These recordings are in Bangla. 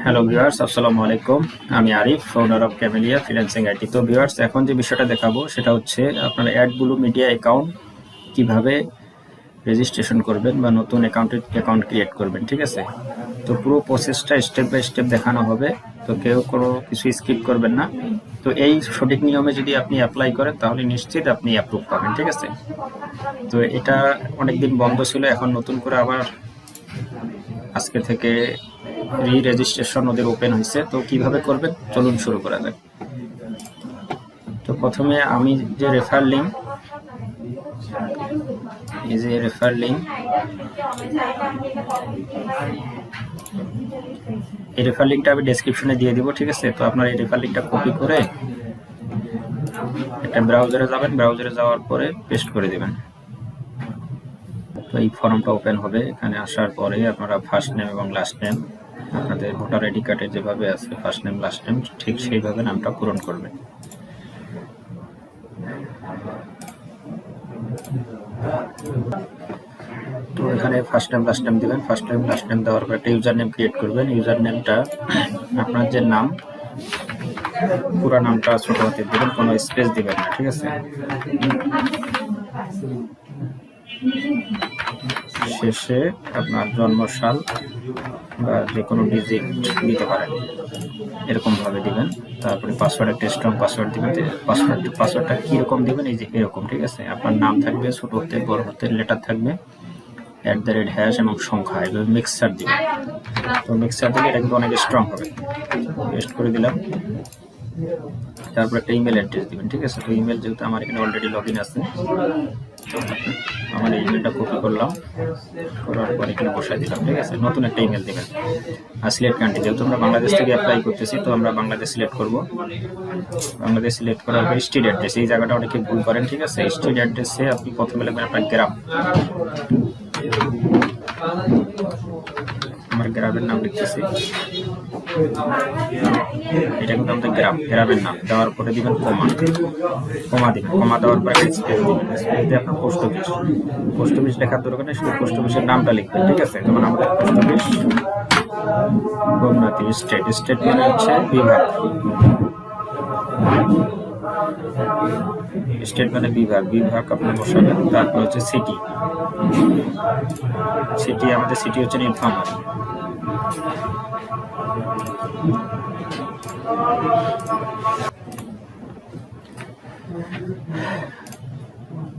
হ্যালো ভিউয়ার্স, আসসালামু আলাইকুম। আমি Arif, founder of M-edia freelancing IT. তো ভিউয়ার্স, এখন যে বিষয়টা দেখাবো সেটা হচ্ছে আপনার Y-out-ube অ্যাকাউন্ট কিভাবে রেজিস্ট্রেশন করবেন বা নতুন অ্যাকাউন্ট ক্রিয়েট করবেন, ঠিক আছে? তো পুরো প্রসেসটা স্টেপ বাই স্টেপ দেখানো হবে, তো কেউ কোনো কিছু স্কিপ করবেন না। তো এই সঠিক নিয়মে যদি আপনি অ্যাপ্লাই করেন তাহলে নিশ্চিত আপনি অ্যাপ্রুভ পাবেন, ঠিক আছে? তো এটা অনেকদিন বন্ধ ছিল, এখন নতুন করে আবার আজকে থেকে রেজিস্ট্রেশন ওদের ওপেন হয়েছে। তো কিভাবে করবেন চলুন শুরু করা যাক। তো প্রথমে আমি যে রেফার লিঙ্ক, এই যে রেফার লিঙ্ক, এই রেফার লিঙ্কটা আমি ডেসক্রিপশনে দিয়ে দিব, ঠিক আছে? তো আপনার এই রেফার লিঙ্কটা কপি করে একটা ব্রাউজারে যাবেন, ব্রাউজারে যাওয়ার পরে পেস্ট করে দেবেন। তো এই ফর্মটা ওপেন হবে। এখানে আসার পরে আপনারা ফার্স্ট নেম এবং লাস্ট নেম, আপনাদের ভোটার আইডি কার্ডে যেভাবে আছে ফার্স্ট নেম লাস্ট নেম, ঠিক সেইভাবে নামটা পূরণ করবেন। তো এখানে ফার্স্ট নেম লাস্ট নেম দিবেন। ফার্স্ট নেম লাস্ট নেম দেওয়ার পর একটা ইউজার নেম ক্রিয়েট করবেন। ইউজার নেমটা আপনার যে নাম, পুরো নামটা ছোট হাতে দিবেন, কোনো স্পেস দিবেন না, ঠিক আছে? শেষে আপনার জন্মসাল বা যে কোনো ডিজিট দিতে পারেন, এরকম ভাবে দিবেন। তারপরে পাসওয়ার্ড, একটা স্ট্রং পাসওয়ার্ড দিবেন। পাসওয়ার্ডটা কিরকম দিবেন, এই যে এরকম, ঠিক আছে? আপনার নাম থাকবে ছোট হাতে, বড় হাতে লেটার থাকবে, @ এবং সংখ্যা, এভাবে মিক্সার দিবেন। তো মিক্সার দিলে এটা কিন্তু অনেক স্ট্রং হবে। পেস্ট করে দিলাম। তারপর একটা ইমেল অ্যাড্রেস দিবেন, ঠিক আছে? তো ইমেল যেহেতু আমার এখানে অলরেডি লগ ইন আছে, আমার ইমেলটা কপি করলাম, করার পর এখানে বসাই দিলাম, ঠিক আছে? নতুন একটা ইমেল দিবেন। আর সিলেক্ট কান্ট্রি, যেহেতু আমরা বাংলাদেশ থেকে অ্যাপ্লাই করতেছি, তো আমরা বাংলাদেশ সিলেক্ট করব। বাংলাদেশ সিলেক্ট করার পর স্ট্রিট অ্যাড্রেস, এই জায়গাটা অনেকে ভুল করেন, ঠিক আছে? স্ট্রিট অ্যাড্রেসে আপনি প্রথমে লিখবেন আপনার গ্রাম। আমার গ্রামের নাম লিখতেছি, এটা কিন্তু আমাদের গ্রামের নাম। দেওয়ার পরে দিবেন কমা দিবেন। কমা দেওয়ার পরে স্পেস দিবেন। স্পেস দিয়ে আপনার পোস্ট অফিস লেখার দরকার নেই, শুধু পোস্ট অফিসের নামটা লিখবেন, ঠিক আছে? যেমন আমাদের পোস্ট অফিস গোমনাথী স্টেট মানে হচ্ছে বিভাগ, স্টেট মানে বিভাগ আপনার বসাবেন। তারপর হচ্ছে সিটি, আমাদের সিটি হচ্ছে নীলফামারী।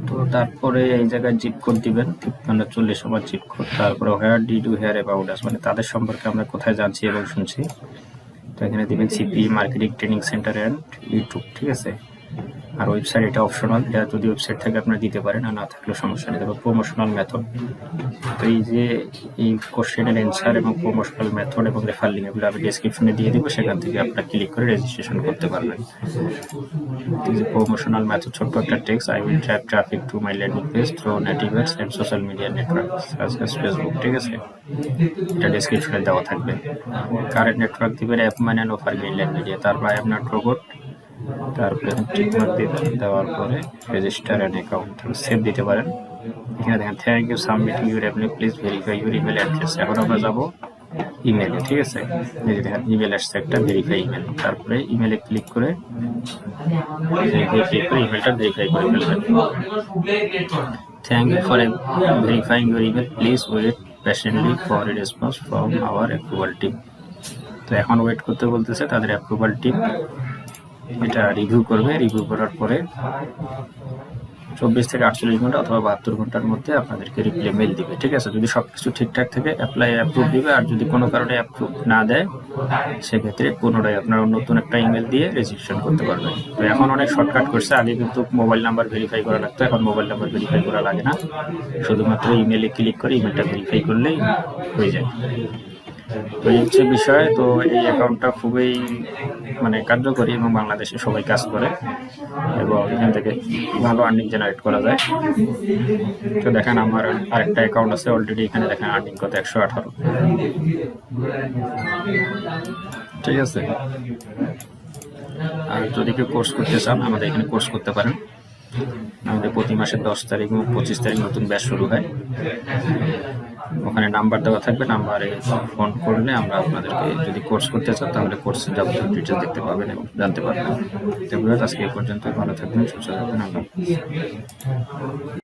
তো তারপরে এই জায়গায় জিপ কোড দিবেন 5340 আমার জিপ কোড। তারপরে where did you hear about us, মানে তাদের সম্পর্কে আমরা কোথায় জানছি এবং শুনছি। তো এখানে দিবেন CP marketing training centre and YouTube, ঠিক আছে? আর ওয়েবসাইট, এটা অপশনাল, এটা যদি ওয়েবসাইট থাকে আপনারা দিতে পারেন, আর না থাকলেও সমস্যা নেই। তারপর প্রমোশনাল মেথড, তো এই যে এই কোশ্চেনের অ্যান্সার এবং প্রমোশনাল মেথড এবং রেফার লিঙ্ক, এগুলো আমি ডেসক্রিপশনে দিয়ে দেবো, সেখান থেকে আপনারা ক্লিক করে রেজিস্ট্রেশন করতে পারবেন। এই যে প্রমোশনাল মেথড, ছোট্ট একটা text, I will drive traffic to my landing page through native ads and social media network such as Facebook, ঠিক আছে? এটা ডেসক্রিপশনে দেওয়া থাকবে। কারেন্ট নেটওয়ার্ক দিবেন Aff-mine and Gr-eenline মিডিয়া। তারপর আই এম নট রোবট, তারপরে টিকমার্ক দিবেন। দেওয়ার পরে রেজিস্টার অ্যান অ্যাকাউন্ট, সেভ দিতে পারেন। এখানে দেখেন thank you submitting your apply, please verify your email address. এখন আমরা যাবো ইমেলে, ঠিক আছে? এই যে দেখেন ইমেল আসছে একটা, ভেরিফাই ইমেল। তারপরে ইমেলে ক্লিক করে ইমেলটা ভেরিফাই করে ফেলবেন। Thank you for verifying your email, please wait patiently for a response from our approval team. তো এখন ওয়েট করতে বলতেছে, তাদের অ্যাপ্রুভাল টিম এটা রিভিউ করবে। রিভিউ করার পরে 24 থেকে 48 ঘন্টা অথবা 72 ঘন্টার মধ্যে আপনাদেরকে রিপ্লাই মেল দিবে, ঠিক আছে? যদি সবকিছু ঠিকঠাক থাকে অ্যাপ্রুভ দিবে, আর যদি কোনো কারণে অ্যাপ্রুভ না দেয় সেক্ষেত্রে পুনরায় আপনারা নতুন একটা ইমেল দিয়ে রেজিস্ট্রেশন করতে পারবেন। তো এখন অনেক শর্টকাট করছে, আগে কিন্তু মোবাইল নাম্বার ভেরিফাই করা লাগতো, এখন মোবাইল নাম্বার ভেরিফাই করা লাগে না, শুধুমাত্র ইমেলে ক্লিক করে ইমেলটা ভেরিফাই করলেই হয়ে যায়। তো এই হচ্ছে বিষয়। তো এই অ্যাকাউন্টটা খুবই মানে কার্যকরী এবং বাংলাদেশে সবাই কাজ করে এবং এখান থেকে ভালো আর্নিং জেনারেট করা যায়। তো দেখেন আমার আরেকটা অ্যাকাউন্ট আছে অলরেডি, এখানে দেখেন আর্নিং কত 118, ঠিক আছে? আর যদি কেউ কোর্স করতে চান আমাদের এখানে কোর্স করতে পারেন। আমাদের প্রতি মাসের 10 তারিখ এবং 25 তারিখ নতুন ব্যাচ শুরু হয়। ওখানে নাম্বার দেওয়া থাকবে, নাম্বারে ফোন করলে আমরা আপনাদেরকে, যদি কোর্স করতে চান তাহলে কোর্সের যাবতীয় ডিটেলস দেখতে পাবেন এবং জানতে পারবেন। তো আজকে এই পর্যন্ত, ভালো থাকবেন, সুস্থ থাকবেন। আল্লাহ হাফেজ।